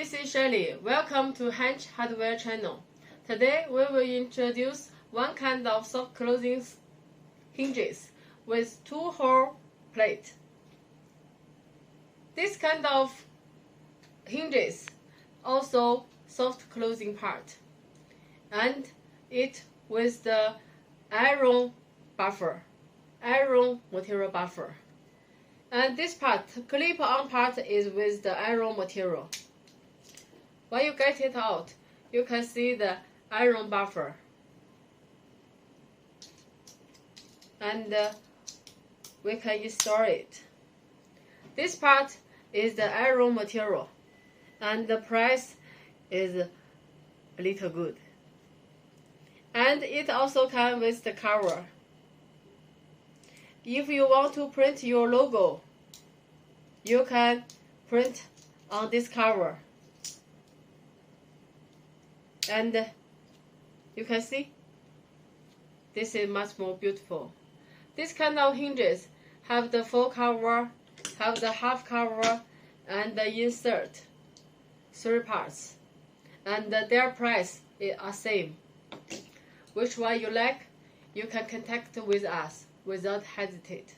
this is Shelley. Welcome to HENCH Hardware channel. Today we will introduce one kind of soft closing hinges with 2-hole plate. This kind of hinges also soft closing part, and it with the iron material buffer. And this part, clip-on part, is with the iron material. When you get it out, you can see the iron buffer. And we can install it. This part is the iron material, and the price is a little good. And it also comes with the cover. If you want to print your logo, you can print on this cover. And you can see, this is much more beautiful. This kind of hinges have the full cover, have the half cover, and the insert, 3 parts. And their price are same. Which one you like, you can contact with us without hesitate.